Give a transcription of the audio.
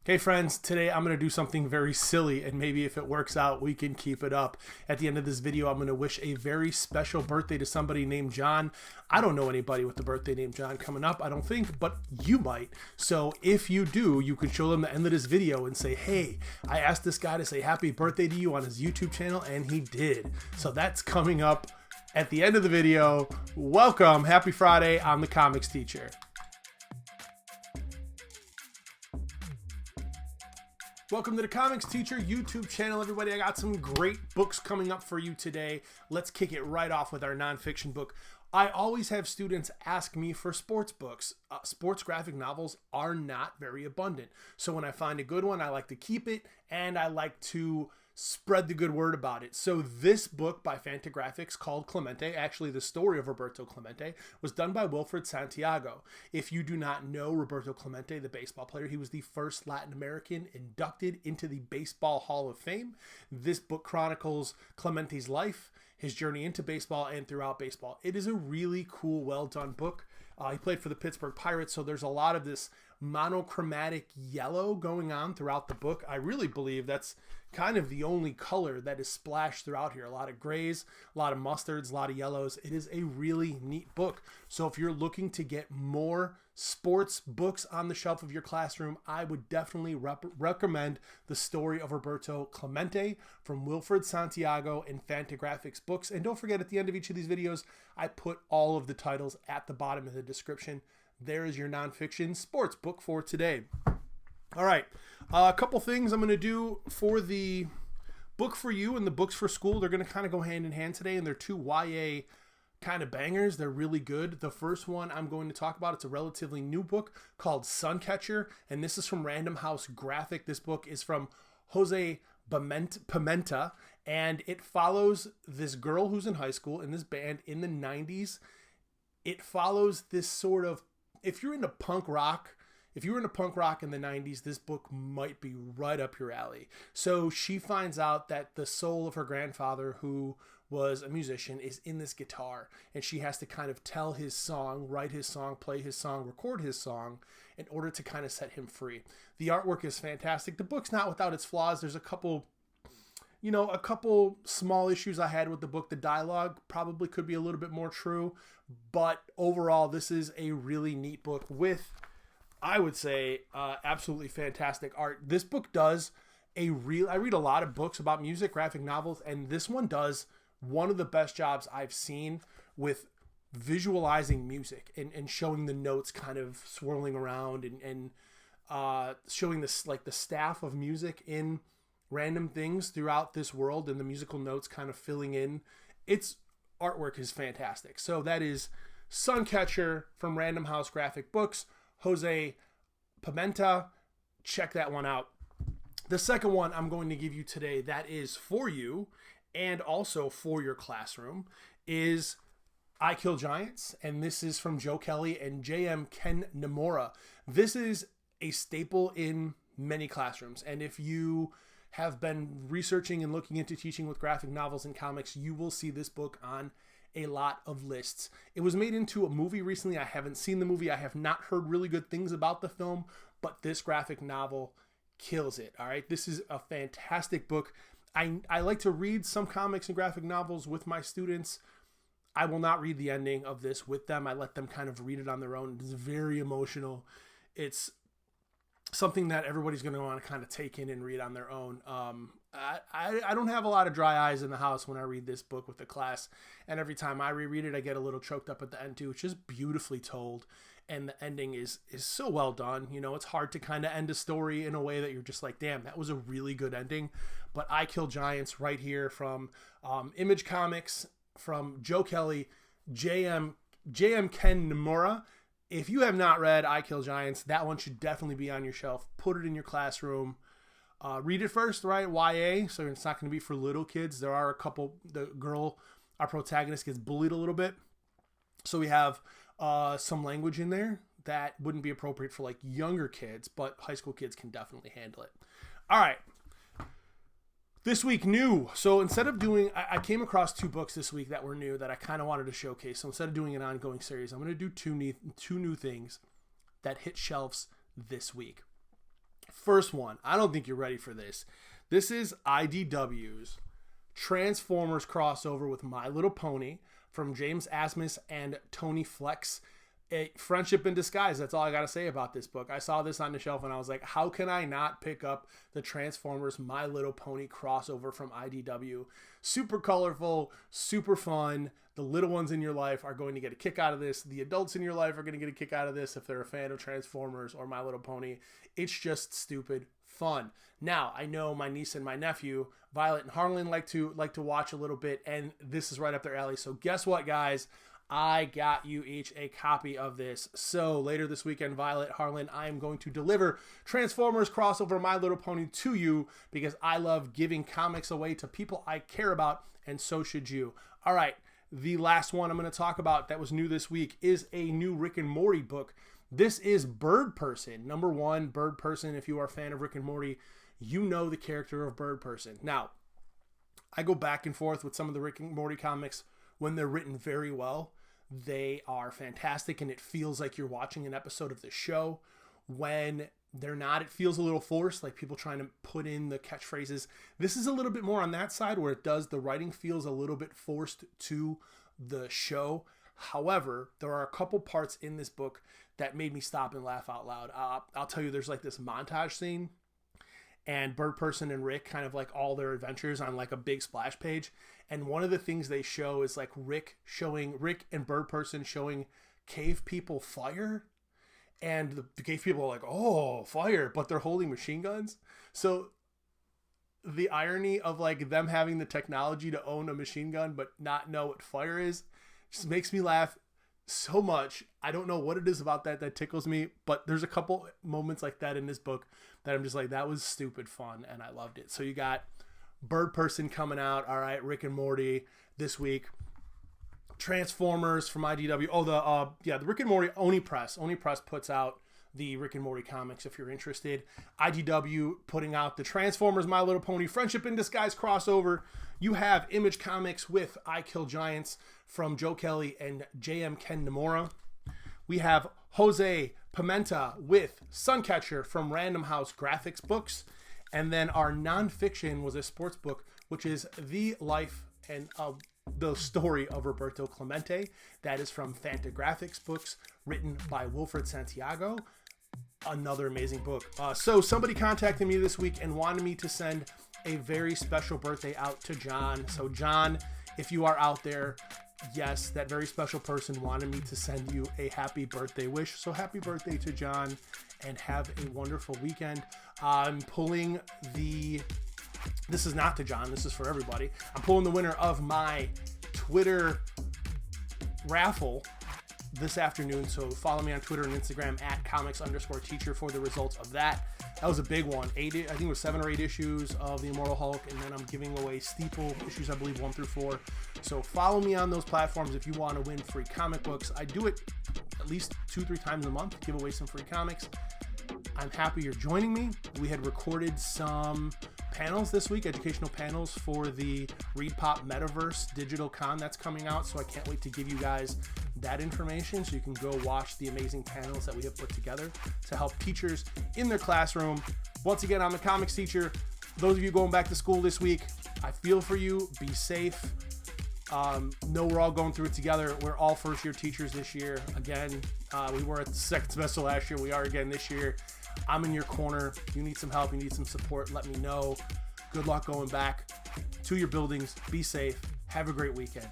Hey friends, today I'm going to do something very silly, and maybe if it works out, we can keep it up. At the end of this video, I'm going to wish a very special birthday to somebody named John. I don't know anybody with the birthday named John coming up, I don't think, but you might. So if you do, you can show them the end of this video and say, hey, I asked this guy to say happy birthday to you on his YouTube channel, and he did. So that's coming up at the end of the video. Welcome, happy Friday, I'm the Comics Teacher. Welcome to the Comics Teacher YouTube channel, everybody. I got some great books coming up for you today. Let's kick it right off with our nonfiction book. I always have students ask me for sports books. Sports graphic novels are not very abundant. So when I find a good one, I like to keep it, and I like to spread the good word about it. So this book by Fantagraphics called Clemente, actually the story of Roberto Clemente, was done by Wilfred Santiago. If you do not know Roberto Clemente, the baseball player, he was the first Latin American inducted into the Baseball Hall of Fame. This book chronicles Clemente's life, his journey into baseball, and throughout baseball. It is a really cool, well done book. He played for the Pittsburgh Pirates, so there's a lot of this monochromatic yellow going on throughout the book. I really believe that's kind of the only color that is splashed throughout here. A lot of grays, a lot of mustards, a lot of yellows. It is a really neat book. So if you're looking to get more sports books on the shelf of your classroom, I would definitely recommend the story of Roberto Clemente from Wilfred Santiago and Fantagraphics books. And don't forget, at the end of each of these videos, I put all of the titles at the bottom of the description. There is your nonfiction sports book for today. All right, a couple things I'm going to do for the book for you and the books for school. They're going to kind of go hand in hand today, and they're two YA kind of bangers. They're really good. The first one I'm going to talk about, it's a relatively new book called Suncatcher, and this is from Random House Graphic. This book is from Jose Pimienta, and it follows this girl who's in high school in this band in the 90s. It follows this sort of, if you're into punk rock, if you were into punk rock in the 90s, this book might be right up your alley. So she finds out that the soul of her grandfather, who was a musician, is in this guitar, and she has to kind of tell his song, write his song, play his song, record his song in order to kind of set him free. The artwork is fantastic. The book's not without its flaws. There's a couple small issues I had with the book. The dialogue probably could be a little bit more true, but overall, this is a really neat book with, I would say, absolutely fantastic art. This book does I read a lot of books about music, graphic novels, and this one does one of the best jobs I've seen with visualizing music and showing the notes kind of swirling around and showing this, like, the staff of music in random things throughout this world and the musical notes kind of filling in. Its artwork is fantastic. So that is Suncatcher from Random House Graphic Books, Jose Pimienta. Check that one out. The second one I'm going to give you today, that is for you and also for your classroom, is I Kill Giants, and this is from Joe Kelly and J.M. Ken Niimura. This is a staple in many classrooms, and if you have been researching and looking into teaching with graphic novels and comics, you will see this book on a lot of lists. It was made into a movie recently. I haven't seen the movie. I have not heard really good things about the film, but this graphic novel kills it. All right. This is a fantastic book. I like to read some comics and graphic novels with my students. I will not read the ending of this with them. I let them kind of read it on their own. It's very emotional. It's something that everybody's going to want to kind of take in and read on their own. I don't have a lot of dry eyes in the house when I read this book with the class, and every time I reread it, I get a little choked up at the end too. It's just beautifully told, and the ending is so well done. You know, it's hard to kind of end a story in a way that you're just like, damn, that was a really good ending. But I Kill Giants right here from Image Comics, from Joe Kelly, J.M. Ken Niimura. If you have not read I Kill Giants, that one should definitely be on your shelf. Put it in your classroom. Read it first, right? YA, so it's not going to be for little kids. There are a couple, the girl, our protagonist, gets bullied a little bit. So we have some language in there that wouldn't be appropriate for like younger kids, but high school kids can definitely handle it. All right. This week, new. So instead of doing, I came across two books this week that were new that I kind of wanted to showcase. So instead of doing an ongoing series, I'm going to do two new things that hit shelves this week. First one, I don't think you're ready for this. This is IDW's Transformers crossover with My Little Pony from James Asmus and Tony Fleecs. A friendship in disguise. That's all I got to say about this book. I saw this on the shelf and I was like, how can I not pick up the Transformers My Little Pony crossover from IDW? Super colorful, super fun. The little ones in your life are going to get a kick out of this. The adults in your life are going to get a kick out of this if they're a fan of Transformers or My Little Pony. It's just stupid fun. Now, I know my niece and my nephew, Violet and Harlan, like to watch a little bit, and this is right up their alley. So guess what, guys? I got you each a copy of this. So later this weekend, Violet, Harlan, I am going to deliver Transformers crossover My Little Pony to you because I love giving comics away to people I care about, and so should you. All right, the last one I'm going to talk about that was new this week is a new Rick and Morty book. This is Birdperson. Number one, Birdperson. If you are a fan of Rick and Morty, you know the character of Birdperson. Now, I go back and forth with some of the Rick and Morty comics when they're written very well. They are fantastic, and it feels like you're watching an episode of the show. When they're not, it feels a little forced, like people trying to put in the catchphrases. This is a little bit more on that side where the writing feels a little bit forced to the show. However, there are a couple parts in this book that made me stop and laugh out loud. I'll tell you, there's like this montage scene, and Birdperson and Rick kind of like all their adventures on like a big splash page. And one of the things they show is like Rick and Birdperson showing cave people fire. And the cave people are like, oh, fire, but they're holding machine guns. So the irony of like them having the technology to own a machine gun but not know what fire is just makes me laugh so much. I don't know what it is about that tickles me, but there's a couple moments like that in this book that I'm just like, that was stupid fun, and I loved it. So you got Birdperson coming out. All right, Rick and Morty this week. Transformers from IDW. Oh, the Rick and Morty Oni Press. Oni Press puts out the Rick and Morty comics if you're interested. IDW putting out the Transformers My Little Pony Friendship in Disguise crossover. You have Image Comics with I Kill Giants from Joe Kelly and JM Ken Niimura. We have Jose Pimienta with Suncatcher from Random House Graphics Books. And then our nonfiction was a sports book, which is the life and the story of Roberto Clemente. That is from Fantagraphics books, written by Wilfred Santiago. Another amazing book. So somebody contacted me this week and wanted me to send a very special birthday out to John. So John, if you are out there, yes, that very special person wanted me to send you a happy birthday wish. So happy birthday to John, and have a wonderful weekend. I'm pulling this is not to John, this is for everybody. I'm pulling the winner of my Twitter raffle this afternoon. So follow me on Twitter and Instagram at comics_teacher for the results of that. That was a big one. I think it was 7 or 8 issues of the Immortal Hulk, and then I'm giving away Steeple issues, I believe 1 through 4. So follow me on those platforms if you want to win free comic books. I do it at least 2-3 times a month, give away some free comics. I'm happy you're joining me. We had recorded some panels this week, educational panels for the Read Pop Metaverse Digital Con that's coming out, so I can't wait to give you guys that information so you can go watch the amazing panels that we have put together to help teachers in their classroom. Once again, I'm a comics teacher. Those of you going back to school this week, I feel for you. Be safe. Know we're all going through it together. We're all first-year teachers this year. Again, we were at the second semester last year. We are again this year. I'm in your corner. You need some help. You need some support. Let me know. Good luck going back to your buildings. Be safe. Have a great weekend.